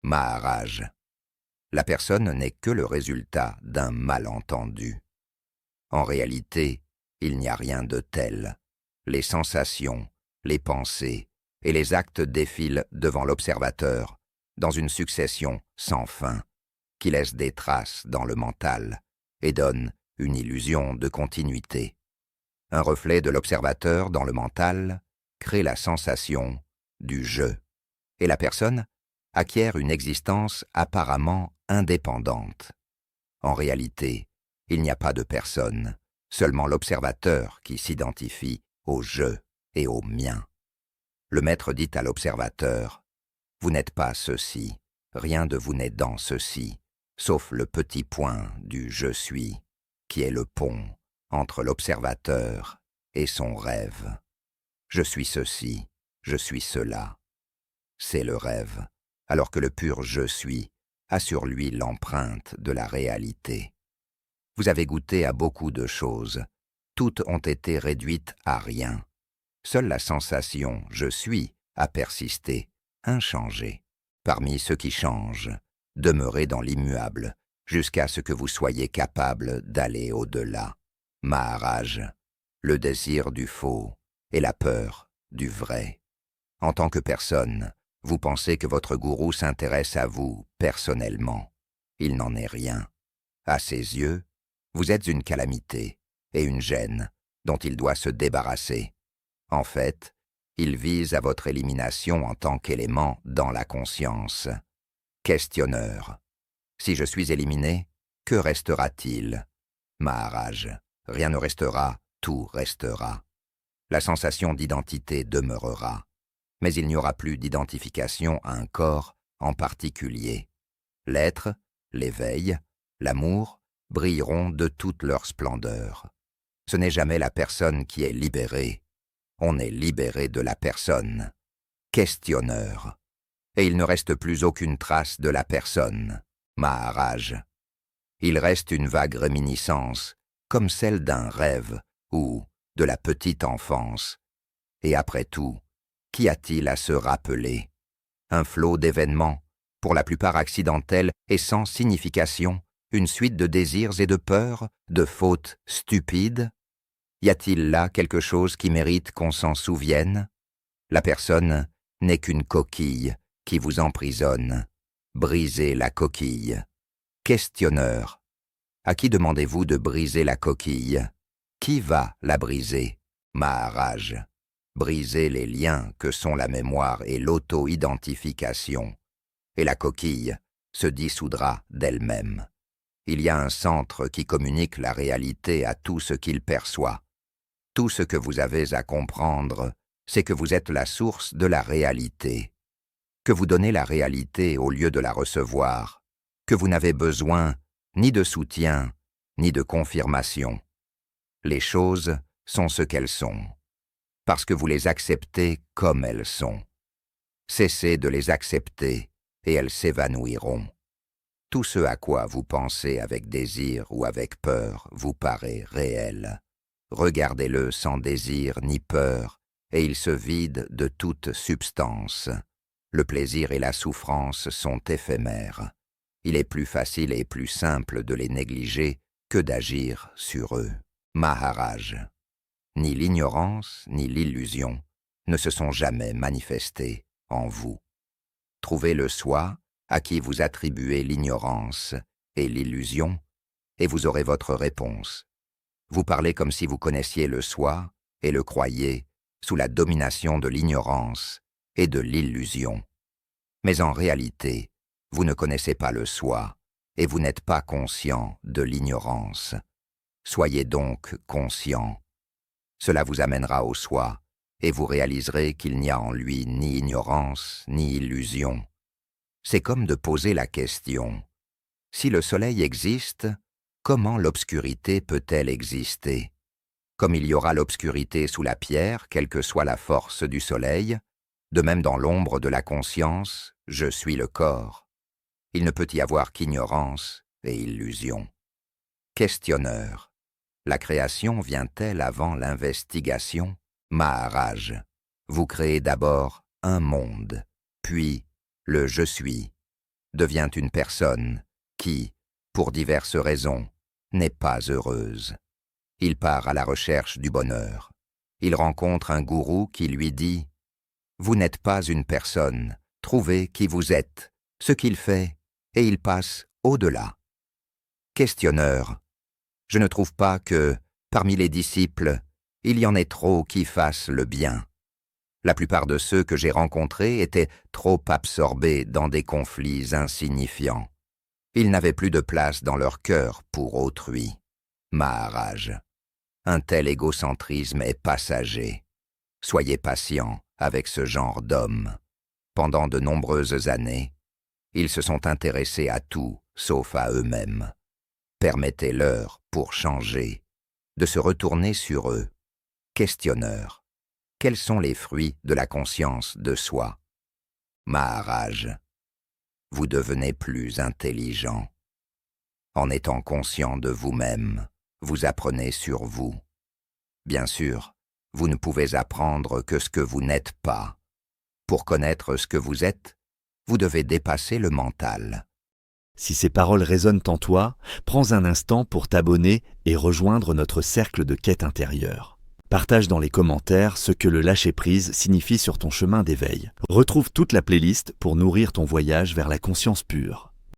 Maharaj, la personne n'est que le résultat d'un malentendu. En réalité, il n'y a rien de tel. Les sensations, les pensées et les actes défilent devant l'observateur dans une succession sans fin qui laisse des traces dans le mental et donne une illusion de continuité. Un reflet de l'observateur dans le mental crée la sensation du « je » et la personne acquiert une existence apparemment indépendante. En réalité, il n'y a pas de personne, seulement l'observateur qui s'identifie au « je » et au « mien ». Le maître dit à l'observateur « Vous n'êtes pas ceci, rien de vous n'est dans ceci, sauf le petit point du « je suis », qui est le pont entre l'observateur et son rêve. Je suis ceci, je suis cela. C'est le rêve, alors que le pur « je suis » a sur lui l'empreinte de la réalité. Vous avez goûté à beaucoup de choses, toutes ont été réduites à rien. Seule la sensation « je suis » a persisté, inchangée. Parmi ceux qui changent, demeurez dans l'immuable, jusqu'à ce que vous soyez capable d'aller au-delà. Maharaj, le désir du faux et la peur du vrai. En tant que personne, vous pensez que votre gourou s'intéresse à vous personnellement. Il n'en est rien. À ses yeux, vous êtes une calamité et une gêne dont il doit se débarrasser. En fait, il vise à votre élimination en tant qu'élément dans la conscience. Questionneur. Si je suis éliminé, que restera-t-il? Maharaj, rien ne restera, tout restera. La sensation d'identité demeurera, mais il n'y aura plus d'identification à un corps en particulier. L'être, l'éveil, l'amour brilleront de toute leur splendeur. Ce n'est jamais la personne qui est libérée, on est libéré de la personne. Questionneur. Et il ne reste plus aucune trace de la personne. Maharaj. Il reste une vague réminiscence, comme celle d'un rêve ou de la petite enfance. Et après tout, qu'y a-t-il à se rappeler? Un flot d'événements, pour la plupart accidentels et sans signification, une suite de désirs et de peurs, de fautes stupides? Y a-t-il là quelque chose qui mérite qu'on s'en souvienne? La personne n'est qu'une coquille qui vous emprisonne. Brisez la coquille. Questionneur. À qui demandez-vous de briser la coquille? Qui va la briser? Maharaj. Brisez les liens que sont la mémoire et l'auto-identification. Et la coquille se dissoudra d'elle-même. Il y a un centre qui communique la réalité à tout ce qu'il perçoit. Tout ce que vous avez à comprendre, c'est que vous êtes la source de la réalité, que vous donnez la réalité au lieu de la recevoir, que vous n'avez besoin ni de soutien, ni de confirmation. Les choses sont ce qu'elles sont, parce que vous les acceptez comme elles sont. Cessez de les accepter et elles s'évanouiront. Tout ce à quoi vous pensez avec désir ou avec peur vous paraît réel. Regardez-le sans désir ni peur, et il se vide de toute substance. Le plaisir et la souffrance sont éphémères. Il est plus facile et plus simple de les négliger que d'agir sur eux. Maharaj. Ni l'ignorance ni l'illusion ne se sont jamais manifestés en vous. Trouvez le soi à qui vous attribuez l'ignorance et l'illusion, et vous aurez votre réponse. Vous parlez comme si vous connaissiez le soi et le croyiez sous la domination de l'ignorance et de l'illusion. Mais en réalité, vous ne connaissez pas le soi et vous n'êtes pas conscient de l'ignorance. Soyez donc conscient. Cela vous amènera au soi et vous réaliserez qu'il n'y a en lui ni ignorance ni illusion. C'est comme de poser la question: si le soleil existe, comment l'obscurité peut-elle exister? Comme il y aura l'obscurité sous la pierre, quelle que soit la force du soleil, de même dans l'ombre de la conscience, je suis le corps. Il ne peut y avoir qu'ignorance et illusion. Questionneur. La création vient-elle avant l'investigation? Maharaj. Vous créez d'abord un monde, puis le « je suis », devient une personne qui, pour diverses raisons, n'est pas heureuse. Il part à la recherche du bonheur. Il rencontre un gourou qui lui dit « Vous n'êtes pas une personne, trouvez qui vous êtes, ce qu'il fait, et il passe au-delà. » Questionneur, je ne trouve pas que, parmi les disciples, il y en ait trop qui fassent le bien. La plupart de ceux que j'ai rencontrés étaient trop absorbés dans des conflits insignifiants. Ils n'avaient plus de place dans leur cœur pour autrui. Maharaj, un tel égocentrisme est passager. Soyez patient avec ce genre d'hommes. Pendant de nombreuses années, ils se sont intéressés à tout sauf à eux-mêmes. Permettez-leur, pour changer, de se retourner sur eux. Questionneur, quels sont les fruits de la conscience de soi? Maharaj, vous devenez plus intelligent. En étant conscient de vous-même, vous apprenez sur vous. Bien sûr, vous ne pouvez apprendre que ce que vous n'êtes pas. Pour connaître ce que vous êtes, vous devez dépasser le mental. Si ces paroles résonnent en toi, prends un instant pour t'abonner et rejoindre notre cercle de quête intérieure. Partage dans les commentaires ce que le lâcher-prise signifie sur ton chemin d'éveil. Retrouve toute la playlist pour nourrir ton voyage vers la conscience pure.